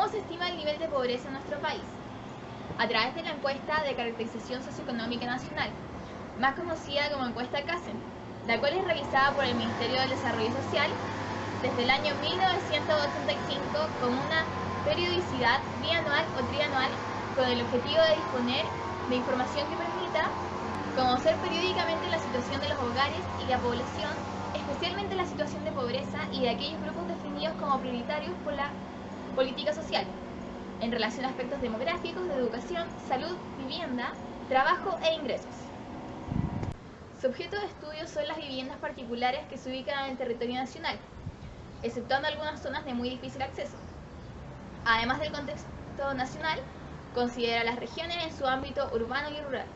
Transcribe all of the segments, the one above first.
¿Cómo se estima el nivel de pobreza en nuestro país? A través de la encuesta de caracterización socioeconómica nacional, más conocida como encuesta CACEN, la cual es realizada por el Ministerio del Desarrollo Social desde el año 1985 con una periodicidad bianual o trianual con el objetivo de disponer de información que permita conocer periódicamente la situación de los hogares y la población, especialmente la situación de pobreza y de aquellos grupos definidos como prioritarios por la política social, en relación a aspectos demográficos, de educación, salud, vivienda, trabajo e ingresos. Su objeto de estudio son las viviendas particulares que se ubican en el territorio nacional, exceptuando algunas zonas de muy difícil acceso. Además del contexto nacional, considera las regiones en su ámbito urbano y rural.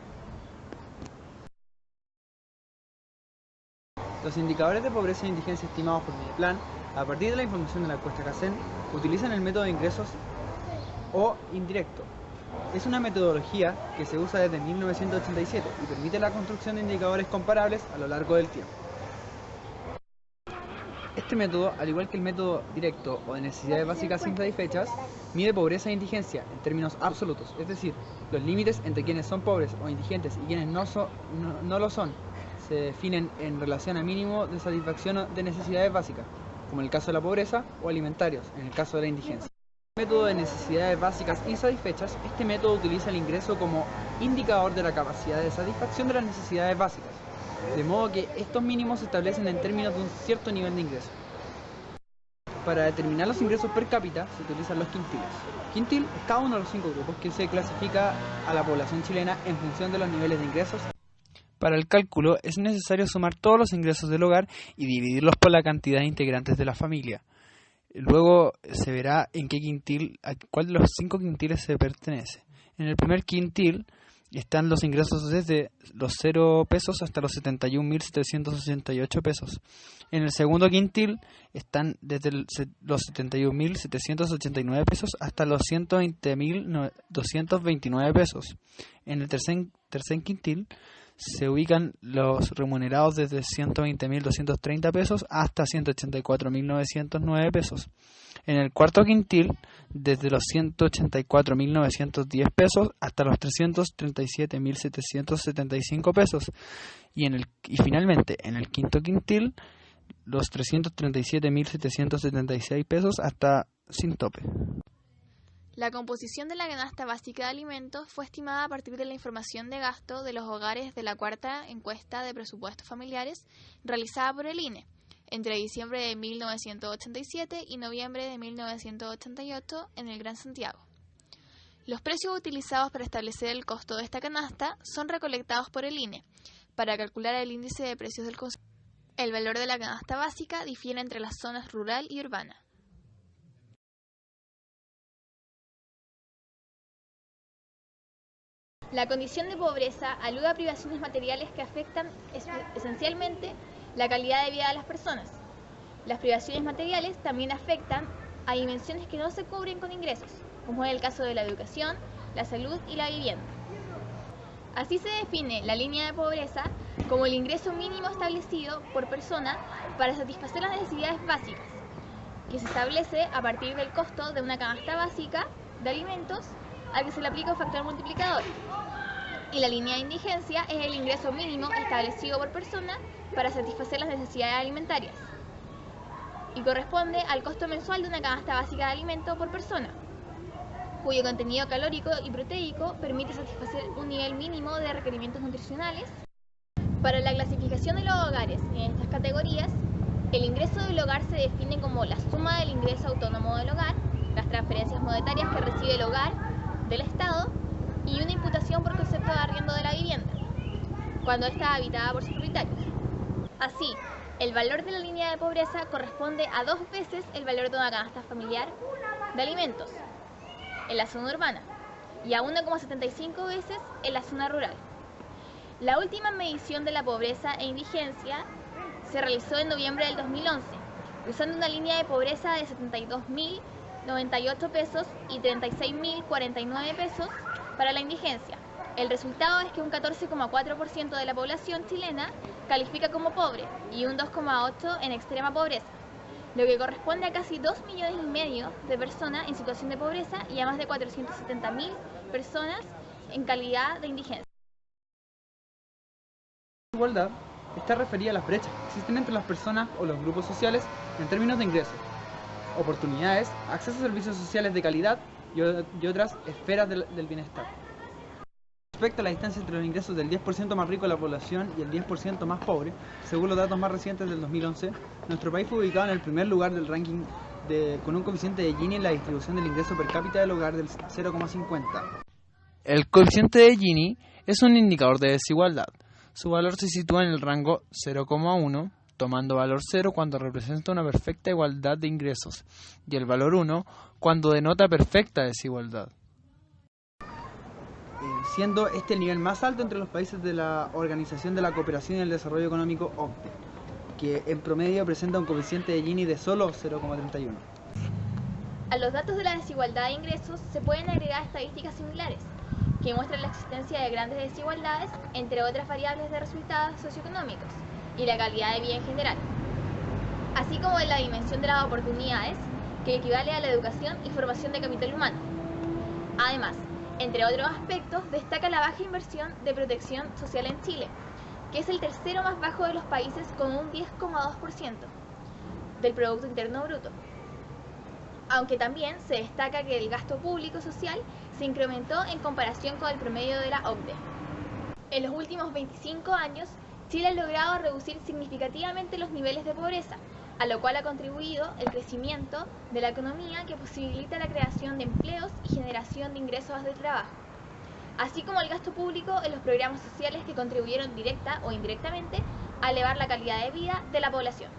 Los indicadores de pobreza e indigencia estimados por Mideplan, a partir de la información de la encuesta CACEN, utilizan el método de ingresos o indirecto. Es una metodología que se usa desde 1987 y permite la construcción de indicadores comparables a lo largo del tiempo. Este método, al igual que el método directo o de necesidades básicas insatisfechas, mide pobreza e indigencia en términos absolutos, es decir, los límites entre quienes son pobres o indigentes y quienes no lo son se definen en relación a mínimo de satisfacción de necesidades básicas, como en el caso de la pobreza, o alimentarios, en el caso de la indigencia. En el método de necesidades básicas insatisfechas, este método utiliza el ingreso como indicador de la capacidad de satisfacción de las necesidades básicas, de modo que estos mínimos se establecen en términos de un cierto nivel de ingreso. Para determinar los ingresos per cápita se utilizan los quintiles. Quintil es cada uno de los 5 grupos que se clasifica a la población chilena en función de los niveles de ingresos. Para el cálculo es necesario sumar todos los ingresos del hogar y dividirlos por la cantidad de integrantes de la familia. Luego se verá en qué quintil, a cuál de los 5 quintiles se pertenece. En el primer quintil están los ingresos desde los 0 pesos hasta los 71.788 pesos. En el segundo quintil están desde los 71.789 pesos hasta los 120.229 pesos. En el tercer quintil se ubican los remunerados desde 120.230 pesos hasta 184.909 pesos. En el cuarto quintil, desde los 184.910 pesos hasta los 337.775 pesos. Y finalmente, en el quinto quintil, los 337.776 pesos hasta sin tope. La composición de la canasta básica de alimentos fue estimada a partir de la información de gasto de los hogares de la cuarta encuesta de presupuestos familiares realizada por el INE entre diciembre de 1987 y noviembre de 1988 en el Gran Santiago. Los precios utilizados para establecer el costo de esta canasta son recolectados por el INE para calcular el índice de precios del consumo. El valor de la canasta básica difiere entre las zonas rural y urbana. La condición de pobreza alude a privaciones materiales que afectan esencialmente la calidad de vida de las personas. Las privaciones materiales también afectan a dimensiones que no se cubren con ingresos, como es el caso de la educación, la salud y la vivienda. Así se define la línea de pobreza como el ingreso mínimo establecido por persona para satisfacer las necesidades básicas, que se establece a partir del costo de una canasta básica de alimentos al que se le aplica un factor multiplicador. Y la línea de indigencia es el ingreso mínimo establecido por persona para satisfacer las necesidades alimentarias y corresponde al costo mensual de una canasta básica de alimento por persona, cuyo contenido calórico y proteico permite satisfacer un nivel mínimo de requerimientos nutricionales. Para la clasificación de los hogares en estas categorías, el ingreso del hogar se define como la suma del ingreso autónomo del hogar, las transferencias monetarias que recibe el hogar del Estado y una imputación por concepto de arriendo de la vivienda, cuando está habitada por sus propietarios. Así, el valor de la línea de pobreza corresponde a 2 veces el valor de una canasta familiar de alimentos en la zona urbana y a 1,75 veces en la zona rural. La última medición de la pobreza e indigencia se realizó en noviembre del 2011, usando una línea de pobreza de 72.098 pesos y 36.049 pesos para la indigencia. El resultado es que un 14,4% de la población chilena califica como pobre y un 2,8% en extrema pobreza. lo que corresponde a casi 2,5 millones de personas en situación de pobreza y a más de 470.000 personas en calidad de indigencia. La desigualdad está referida a las brechas que existen entre las personas o los grupos sociales en términos de ingresos, oportunidades, acceso a servicios sociales de calidad y otras esferas del bienestar. Respecto a la distancia entre los ingresos del 10% más rico de la población y el 10% más pobre, según los datos más recientes del 2011, nuestro país fue ubicado en el primer lugar del ranking con un coeficiente de Gini en la distribución del ingreso per cápita del hogar del 0,50. El coeficiente de Gini es un indicador de desigualdad. Su valor se sitúa en el rango 0,1, tomando valor 0 cuando representa una perfecta igualdad de ingresos, y el valor 1 cuando denota perfecta desigualdad. Siendo este el nivel más alto entre los países de la Organización de la Cooperación y el Desarrollo Económico OCDE, que en promedio presenta un coeficiente de Gini de solo 0,31. A los datos de la desigualdad de ingresos se pueden agregar estadísticas similares, que muestran la existencia de grandes desigualdades entre otras variables de resultados socioeconómicos y la calidad de vida en general, así como en la dimensión de las oportunidades, que equivale a la educación y formación de capital humano. Además, entre otros aspectos, destaca la baja inversión de protección social en Chile, que es el tercero más bajo de los países con un 10,2% del Producto Interno Bruto. Aunque también se destaca que el gasto público social se incrementó en comparación con el promedio de la OCDE. En los últimos 25 años, Chile ha logrado reducir significativamente los niveles de pobreza, a lo cual ha contribuido el crecimiento de la economía que posibilita la creación de empleos y generación de ingresos de trabajo, así como el gasto público en los programas sociales que contribuyeron directa o indirectamente a elevar la calidad de vida de la población.